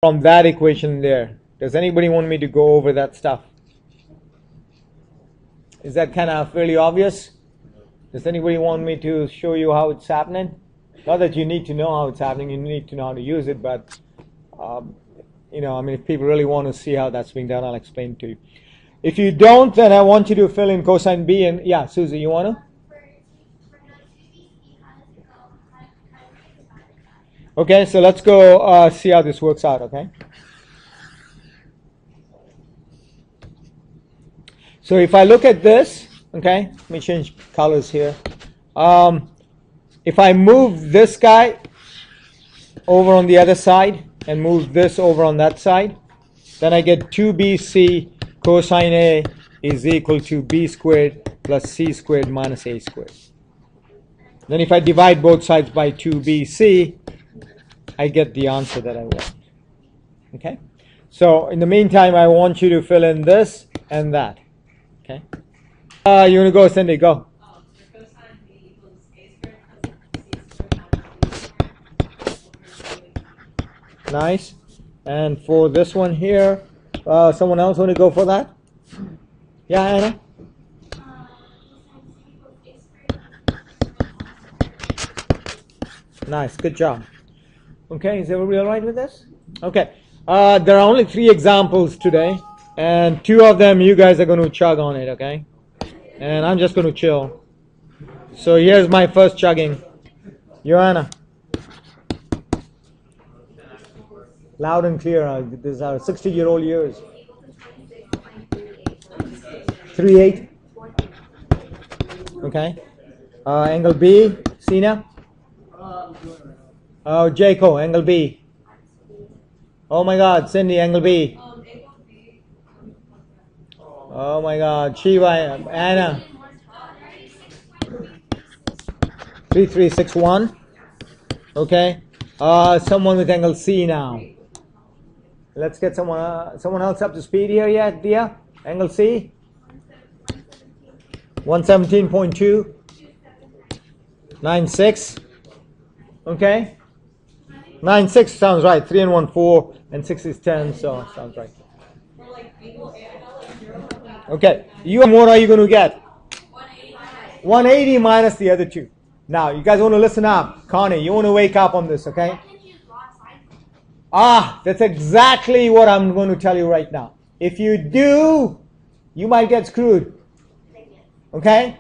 from that equation there. Does anybody want me to go over that stuff? Is that kind of fairly obvious? Does anybody want me to show you how it's happening? Not that you need to know how it's happening, you need to know how to use it, but you know, I mean, if people really want to see how that's being done, I'll explain to you. If you don't, then I want you to fill in cosine B, and yeah, Susie, you want to? Okay, so let's go see how this works out, okay? So if I look at this, okay, let me change colors here. If I move this guy over on the other side and move this over on that side, then I get 2bc cosine A is equal to b squared plus c squared minus a squared. Then if I divide both sides by 2bc, I get the answer that I want. Okay? So in the meantime, I want you to fill in this and that. Okay? You want to go, Cindy? Go. Nice. And for this one here, someone else want to go for that? Yeah, Anna? Nice. Good job. Okay, is everybody all right with this? Okay. There are only 3 examples today, and 2 of them you guys are going to chug on it, okay? And I'm just going to chill. So here's my first chugging. Joanna. Loud and clear. These are 60-year-old years. 3/8. Okay. Angle B. Sina. Oh, Jaco, angle B. Oh my God, Cindy, angle B. Oh my God, Shiva, Anna. 3361. Okay. Someone with angle C now. Let's get someone else up to speed here yet, Dia? Angle C. 117.2. 96. Okay. 9/6 sounds right. 3 and 1 4 and 6 is 10, so sounds right. Okay. What are you going to get? 180 minus the other 2. Now you guys want to listen up. Connie, you want to wake up on this, okay? That's exactly what I'm going to tell you right now. If you do, you might get screwed. Okay?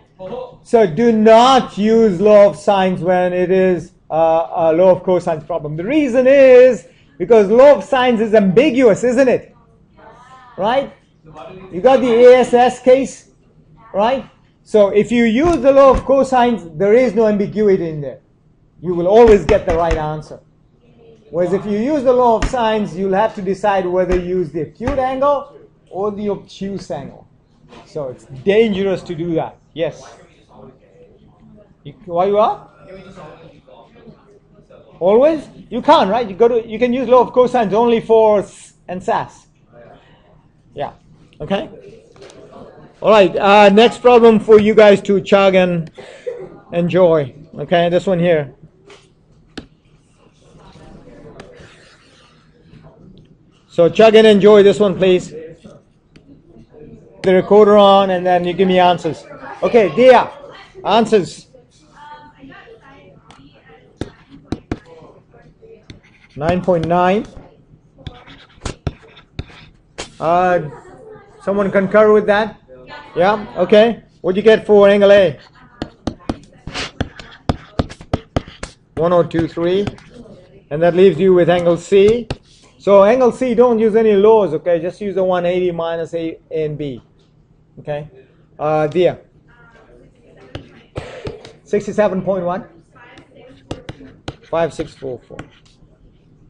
So do not use law of sines when it is a law of cosines problem. The reason is because law of sines is ambiguous, isn't it? Right? You got the ASS case, right? So if you use the law of cosines, there is no ambiguity in there. You will always get the right answer. Whereas if you use the law of sines, you'll have to decide whether you use the acute angle or the obtuse angle. So it's dangerous to do that. Yes? Why you are? Always? You can't, right? You can use law of cosines only for S and SAS. Yeah. Okay? Alright, next problem for you guys to chug and enjoy. Okay, this one here. So chug and enjoy this one, please. The recorder on, and then you give me answers. Okay, Dia, answers. 9.9. Someone concur with that? Yeah, okay. What do you get for angle A? 1023. And that leaves you with angle C. So angle C, don't use any laws, okay? Just use the 180 minus A and B. Okay? Dia. 67.1? 5644.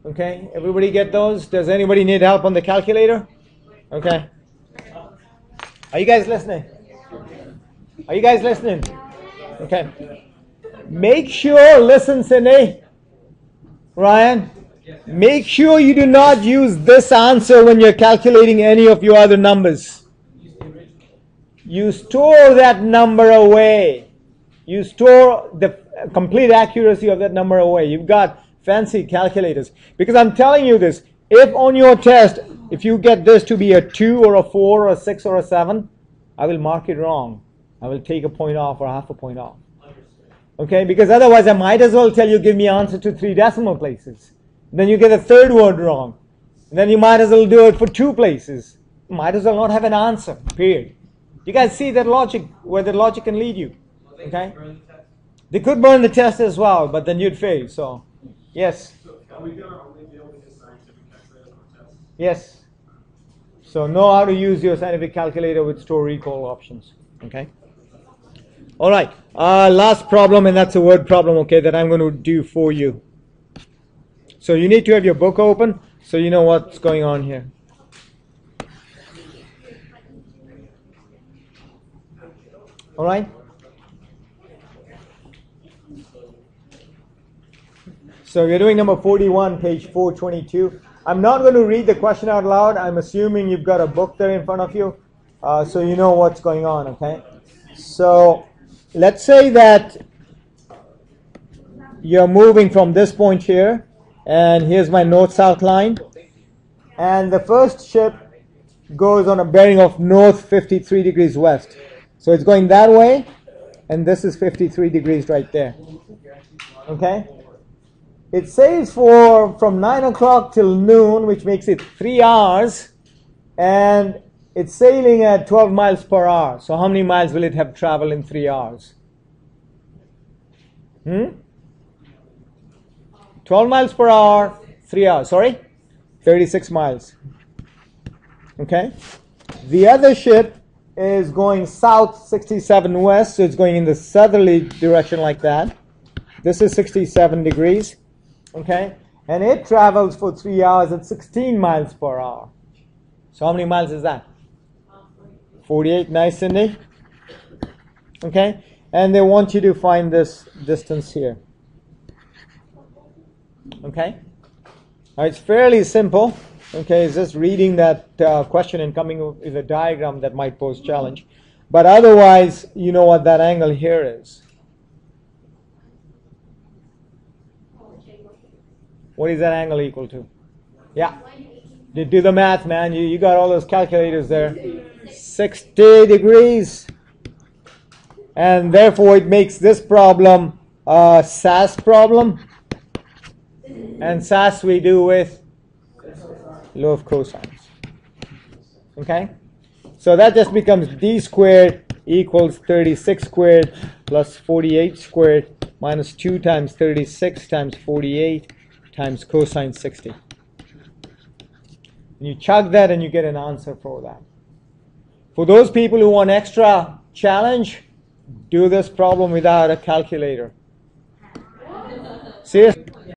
Okay, everybody get those? Does anybody need help on the calculator? Okay. Are you guys listening? Are you guys listening? Okay. Make sure, listen, Cindy, Ryan, make sure you do not use this answer when you're calculating any of your other numbers. You store that number away. You store the complete accuracy of that number away. You've got fancy calculators. Because I'm telling you this, if on your test, if you get this to be a 2 or a 4 or a 6 or a 7, I will mark it wrong. I will take a point off or half a point off. Okay, because otherwise I might as well tell you give me answer to 3 decimal places. Then you get a third word wrong. Then you might as well do it for 2 places. Might as well not have an answer, period. You guys see that logic, where the logic can lead you. Okay? They could burn the test as well, but then you'd fail. So, yes. Are we going to only be able to use scientific calculators on tests? Yes. So know how to use your scientific calculator with store recall options. Okay? All right. Last problem, and that's a word problem, okay, that I'm going to do for you. So you need to have your book open so you know what's going on here. All right? So we're doing number 41, page 422. I'm not going to read the question out loud. I'm assuming you've got a book there in front of you, so you know what's going on, okay? So let's say that you're moving from this point here, and here's my north-south line, and the first ship goes on a bearing of north 53 degrees west. So it's going that way, and this is 53 degrees right there. Okay? It sails from 9 o'clock till noon, which makes it 3 hours, and it's sailing at 12 miles per hour. So how many miles will it have traveled in 3 hours? 12 miles per hour, 3 hours. Sorry? 36 miles. Okay? The other ship is going south 67 west, so it's going in the southerly direction like that. This is 67 degrees. Okay? And it travels for 3 hours at 16 miles per hour. So how many miles is that? 48. Nice, Cindy. Okay? And they want you to find this distance here. Okay? Now it's fairly simple. Okay, it's just reading that question and coming with a diagram that might pose challenge. But otherwise, you know what that angle here is. What is that angle equal to? Yeah. You do the math, man. You got all those calculators there. 60 degrees. And therefore, it makes this problem a SAS problem. And SAS we do with law of cosines. Okay? So that just becomes d squared equals 36 squared plus 48 squared minus 2 times 36 times 48 times cosine 60. And you chug that and you get an answer for that. For those people who want extra challenge, do this problem without a calculator. Seriously.